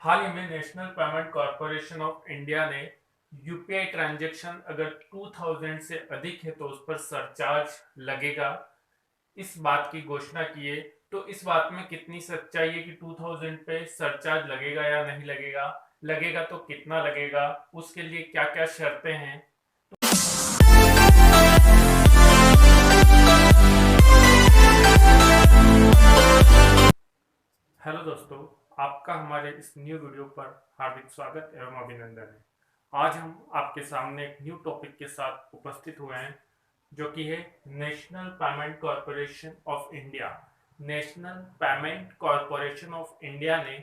हाल ही में national payment corporation of India ने UPI transaction अगर 2000 से अधिक है तो उस पर सरचार्ज लगेगा, इस बात की घोषणा की है। तो इस बात में कितनी सच्चाई है कि 2000 पे सरचार्ज लगेगा या नहीं लगेगा, लगेगा तो कितना लगेगा, उसके लिए क्या क्या शर्तें हैं। हेलो दोस्तों, आपका हमारे इस न्यू वीडियो पर हार्दिक स्वागत एवं अभिनंदन है। आज हम आपके सामने एक न्यू टॉपिक के साथ उपस्थित हुए हैं, जो कि है national payment corporation of India. National payment corporation of India ने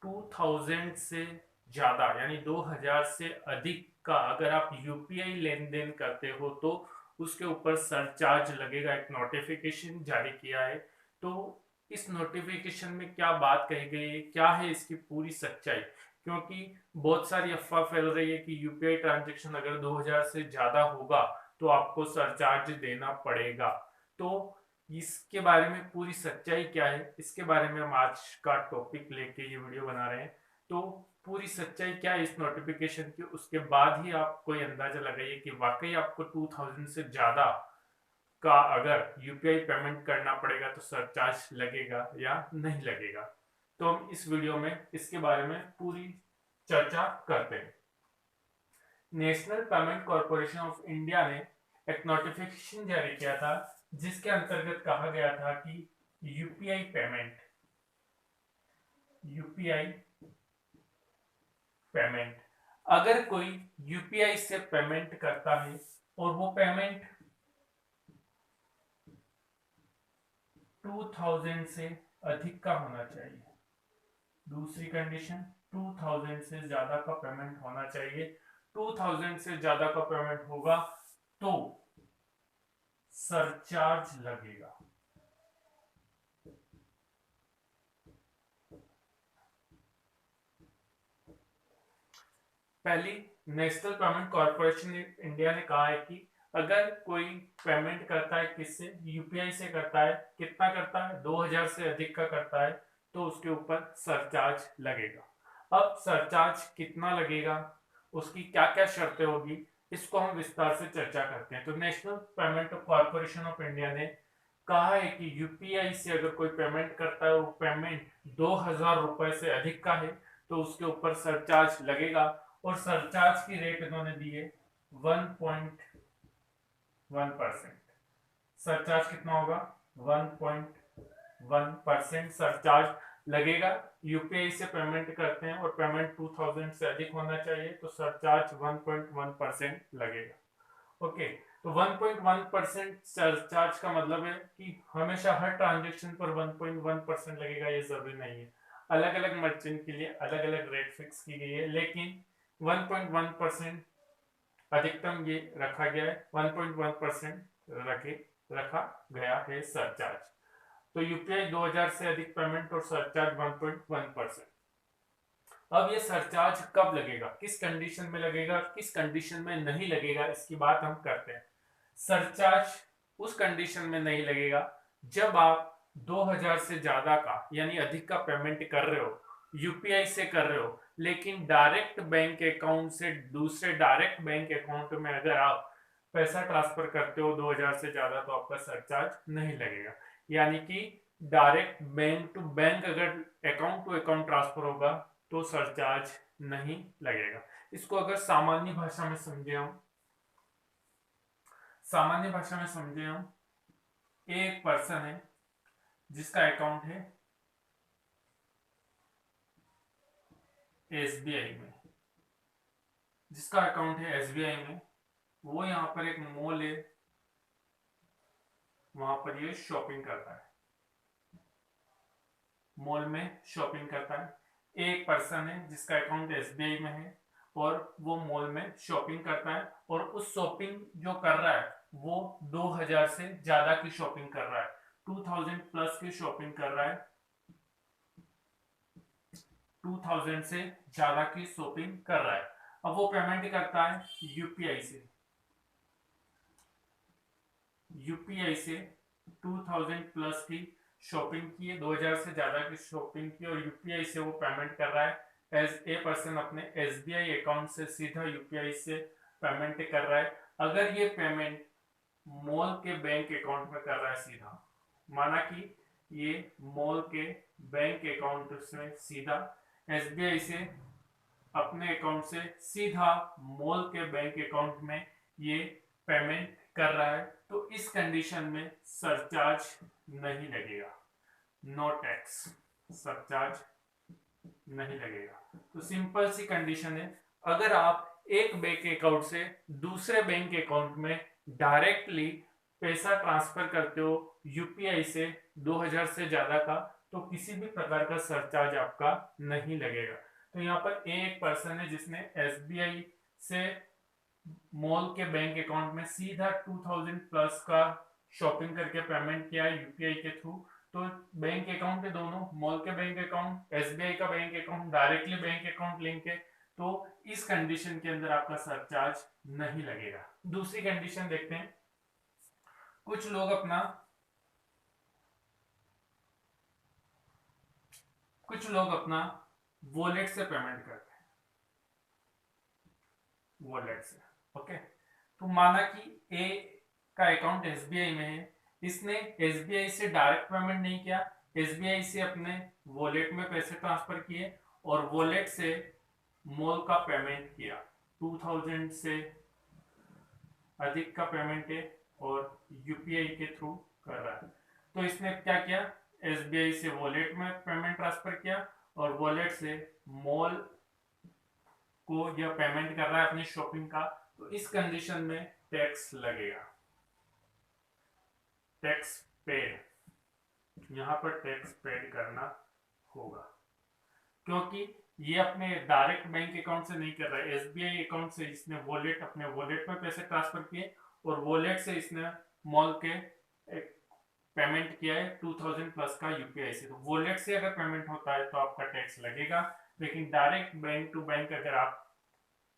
2000 से ज़्यादा यानी 2000 से अधिक का अगर आप यूपीआई लेन देन करते हो तो उसके ऊपर सरचार्ज लगेगा, एक नोटिफिकेशन जारी किया है। तो इस नोटिफिकेशन में क्या बात कही गई है, क्या है इसकी पूरी सच्चाई, क्योंकि बहुत सारी अफवाह फैल रही है कि यूपीआई ट्रांजैक्शन अगर 2000 से ज्यादा होगा तो आपको सरचार्ज देना पड़ेगा। तो इसके बारे में पूरी सच्चाई क्या है, इसके बारे में हम आज का टॉपिक लेके ये वीडियो बना रहे हैं। तो पूरी सच्चाई क्या है इस नोटिफिकेशन की, उसके बाद ही आप कोई अंदाजा लगाइए कि वाकई आपको 2000 से ज्यादा का अगर यूपीआई पेमेंट करना पड़ेगा तो सरचार्ज लगेगा या नहीं लगेगा। तो हम इस वीडियो में इसके बारे में पूरी चर्चा करते हैं। National payment corporation of India ने एक नोटिफिकेशन जारी किया था, जिसके अंतर्गत कहा गया था कि यूपीआई पेमेंट अगर कोई यूपीआई से पेमेंट करता है और वो पेमेंट 2000 से अधिक का होना चाहिए, दूसरी कंडीशन 2000 से ज्यादा का पेमेंट होना चाहिए, 2000 से ज्यादा का पेमेंट होगा तो सरचार्ज लगेगा। पहली, नेशनल पेमेंट कॉरपोरेशन इंडिया ने कहा है कि अगर कोई पेमेंट करता है, किससे, यूपीआई से करता है, कितना करता है, 2000 से अधिक का करता है तो उसके ऊपर सरचार्ज लगेगा। अब सरचार्ज कितना लगेगा, उसकी क्या क्या शर्तें होगी, इसको हम विस्तार से चर्चा करते हैं। तो national payment corporation of India ने कहा है कि यूपीआई से अगर कोई पेमेंट करता है, वो पेमेंट 2000 रुपए से अधिक का है तो उसके ऊपर सरचार्ज लगेगा। और सरचार्ज की रेट इन्होंने दी है 1.1%। सरचार्ज कितना होगा, 1.1% सरचार्ज लगेगा। यूपीआई से पेमेंट करते हैं और पेमेंट 2000 से अधिक होना चाहिए तो सरचार्ज 1.1% लगेगा। ओके, तो 1.1% सरचार्ज का मतलब है कि हमेशा हर ट्रांजेक्शन पर 1.1% लगेगा, ये जरूरी नहीं है। अलग अलग मर्चेंट के लिए अलग अलग रेट फिक्स की गई है, लेकिन 1.1% अधिकतम ये रखा गया है, 1.1% रखा गया है सरचार्ज। तो यूपीआई 2000 से अधिक पेमेंट और सरचार्ज 1.1%। अब ये सरचार्ज कब लगेगा, किस कंडीशन में लगेगा, किस कंडीशन में नहीं लगेगा, इसकी बात हम करते हैं। सरचार्ज उस कंडीशन में नहीं लगेगा जब आप 2000 से ज्यादा का यानी अधिक का पेमेंट कर रहे हो, यूपीआई से कर रहे हो, लेकिन डायरेक्ट बैंक अकाउंट से दूसरे डायरेक्ट बैंक अकाउंट में अगर आप पैसा ट्रांसफर करते हो 2000 से ज्यादा तो आपका सरचार्ज नहीं लगेगा। यानी कि डायरेक्ट बैंक टू बैंक अगर अकाउंट टू अकाउंट ट्रांसफर होगा तो सरचार्ज नहीं लगेगा। इसको अगर सामान्य भाषा में समझे हम, एक पर्सन है जिसका अकाउंट है एसबीआई में, वो यहाँ पर एक मॉल है, वहां पर ये शॉपिंग करता है, मॉल में शॉपिंग करता है। एक पर्सन है जिसका अकाउंट एसबीआई में है और वो मॉल में शॉपिंग करता है, और उस शॉपिंग जो कर रहा है वो 2000 से ज्यादा की शॉपिंग कर रहा है, 2000 प्लस की शॉपिंग कर रहा है, 2000 से ज्यादा की शॉपिंग कर रहा है। अब वो पेमेंट करता है यूपीआई से 2000 प्लस की शॉपिंग की है, 2000 से ज्यादा की शॉपिंग की और यूपीआई से वो पेमेंट कर रहा है। एज ए पर्सन अपने एसबीआई अकाउंट से सीधा यूपीआई से पेमेंट कर रहा है, अगर ये पेमेंट मॉल के बैंक अकाउंट में कर रहा है सीधा, माना कि ये मॉल के बैंक अकाउंट से सीधा एसबीआई से अपने अकाउंट से सीधा मॉल के बैंक अकाउंट में ये पेमेंट कर रहा है, तो इस कंडीशन में सरचार्ज नहीं लगेगा, नो टैक्स, सरचार्ज नहीं लगेगा। तो सिंपल सी कंडीशन है, अगर आप एक बैंक अकाउंट से दूसरे बैंक अकाउंट में डायरेक्टली पैसा ट्रांसफर करते हो यूपीआई से 2000 से ज्यादा का, तो किसी भी प्रकार का सरचार्ज आपका नहीं लगेगा। तो यहाँ पर एक पर्सन है जिसने एसबीआई से मॉल के बैंक अकाउंट में सीधा 2000 प्लस का शॉपिंग करके पेमेंट किया है यूपीआई के थ्रू, तो बैंक अकाउंट है दोनों, मॉल के बैंक अकाउंट, एसबीआई का bank account, directly bank account link है, तो इस कंडीशन के अंदर आपका सरचार्ज नहीं लगेगा। दूसरी कंडीशन देखते हैं, कुछ लोग अपना वॉलेट से पेमेंट करते हैं, वॉलेट से, ओके। तो माना कि ए का अकाउंट एसबीआई में है, इसने एसबीआई से डायरेक्ट पेमेंट नहीं किया, एसबीआई से अपने वॉलेट में पैसे ट्रांसफर किए और वॉलेट से मॉल का पेमेंट किया, 2000 से अधिक का पेमेंट है और यूपीआई के थ्रू कर रहा है। तो इसने क्या किया, एसबीआई से वॉलेट में पेमेंट ट्रांसफर किया और वॉलेट से मॉल को यह पेमेंट कर रहा है अपनी शॉपिंग का, तो इस कंडीशन में टैक्स लगेगा, टैक्स पेड, यहां पर टैक्स पेड करना होगा, क्योंकि ये अपने डायरेक्ट बैंक अकाउंट से नहीं कर रहा है, एसबीआई अकाउंट से इसने वॉलेट, अपने वॉलेट में पैसे ट्रांसफर किए और वॉलेट से इसने मॉल के पेमेंट किया है 2000 प्लस का यूपीआई से। तो वॉलेट से अगर पेमेंट होता है तो आपका टैक्स लगेगा, लेकिन डायरेक्ट बैंक टू बैंक अगर आप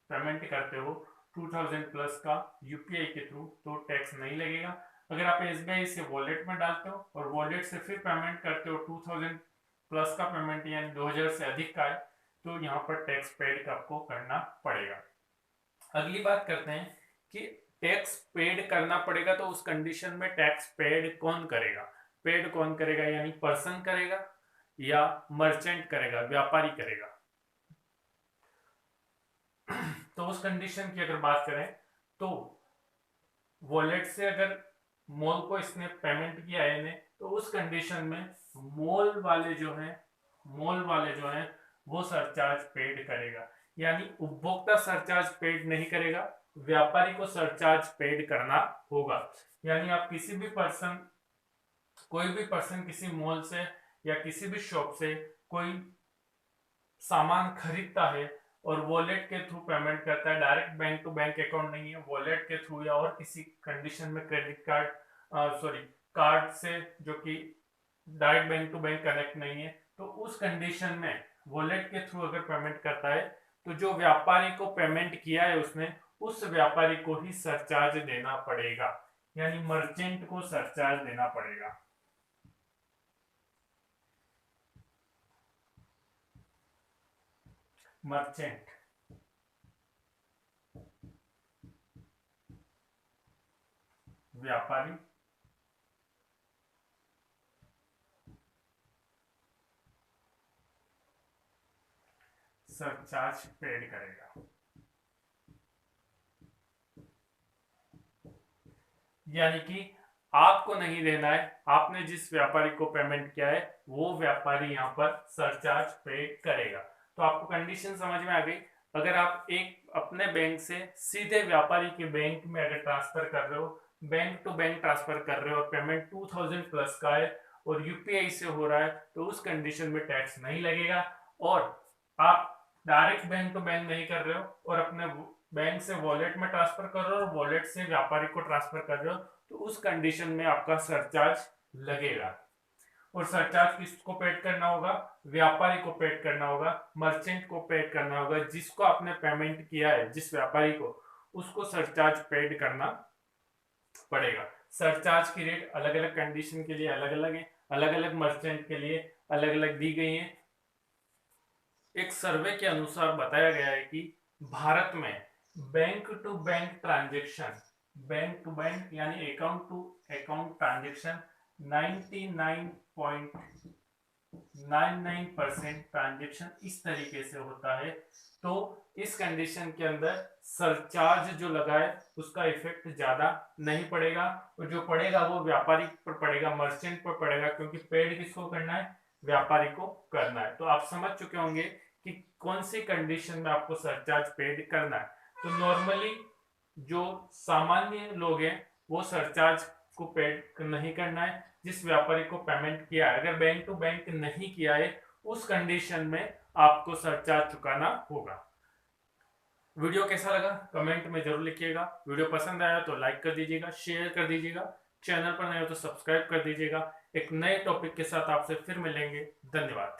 पेमेंट करते हो 2000 प्लस का यूपीआई के थ्रू, तो टैक्स नहीं लगेगा। अगर आप एसबीआई से वॉलेट में डालते हो और वॉलेट से फिर पेमेंट करते हो 2000 प्लस का पेमेंट यानी 2000 से अधिक का है, तो यहाँ पर टैक्स पेड आपको करना पड़ेगा। अगली बात करते हैं कि टैक्स पेड करना पड़ेगा, तो उस कंडीशन में टैक्स पेड कौन करेगा, पेड कौन करेगा, यानी पर्सन करेगा या मर्चेंट करेगा, व्यापारी करेगा। तो उस कंडीशन की अगर बात करें तो वॉलेट से अगर मॉल को इसने पेमेंट किया है, तो उस कंडीशन में मॉल वाले जो हैं वो सरचार्ज पेड करेगा, यानी उपभोक्ता सरचार्ज पेड नहीं करेगा, व्यापारी को सरचार्ज पेड करना होगा। यानी आप कोई भी पर्सन किसी मॉल से या किसी भी शॉप से कोई सामान खरीदता है और वॉलेट के थ्रू पेमेंट करता है, direct bank to bank account नहीं है, वॉलेट के थ्रू या और किसी कंडीशन में क्रेडिट कार्ड से जो कि direct bank to bank connect नहीं है, तो उस कंडीशन में वॉलेट के थ्रू अगर पेमेंट करता है, तो जो व्यापारी को पेमेंट किया है उसने, उस व्यापारी को ही सरचार्ज देना पड़ेगा, यानी मर्चेंट को सरचार्ज देना पड़ेगा। मर्चेंट, व्यापारी, सरचार्ज पेड करेगा। यानी कि आपको नहीं देना है, आपने जिस व्यापारी को पेमेंट किया है वो व्यापारी यहाँ पर सरचार्ज पे करेगा। तो आपको कंडीशन समझ में आ गई। अगर आप एक अपने बैंक से सीधे व्यापारी के बैंक में अगर ट्रांसफर कर रहे हो, बैंक टू बैंक ट्रांसफर कर रहे हो और पेमेंट 2000 प्लस का है और यूपीआई से हो रहा है, तो उस कंडीशन में टैक्स नहीं लगेगा। और आप डायरेक्ट बैंक टू बैंक नहीं कर रहे हो और अपने बैंक से वॉलेट में ट्रांसफर कर रहे हो और वॉलेट से व्यापारी को ट्रांसफर कर रहे हो, तो उस कंडीशन में आपका सरचार्ज लगेगा। और सरचार्ज किसको पेड करना होगा, व्यापारी को पेड करना होगा, मर्चेंट को पेड करना होगा, जिसको आपने पेमेंट किया है जिस व्यापारी को, उसको सरचार्ज पेड करना पड़ेगा। सरचार्ज की रेट अलग अलग कंडीशन के लिए अलग अलग है, अलग अलग मर्चेंट के लिए अलग अलग दी गई है। एक सर्वे के अनुसार बताया गया है कि भारत में बैंक टू बैंक यानी account to account transaction 99.99% transaction इस तरीके से होता है। तो इस कंडीशन के अंदर सरचार्ज जो लगा है उसका इफेक्ट ज्यादा नहीं पड़ेगा, और जो पड़ेगा वो व्यापारी पर पड़ेगा, मर्चेंट पर पड़ेगा, क्योंकि पेड किसको करना है, व्यापारी को करना है। तो आप समझ चुके होंगे कि कौन सी कंडीशन में आपको सरचार्ज पेड करना है। तो नॉर्मली जो सामान्य लोग हैं वो सरचार्ज को पेड नहीं करना है। जिस व्यापारी को पेमेंट किया है, अगर बैंक टू बैंक नहीं किया है, उस कंडीशन में आपको सरचार्ज चुकाना होगा। वीडियो कैसा लगा कमेंट में जरूर लिखिएगा। वीडियो पसंद आया तो लाइक कर दीजिएगा, शेयर कर दीजिएगा, चैनल पर नए हो तो सब्सक्राइब कर दीजिएगा। एक नए टॉपिक के साथ आपसे फिर मिलेंगे। धन्यवाद।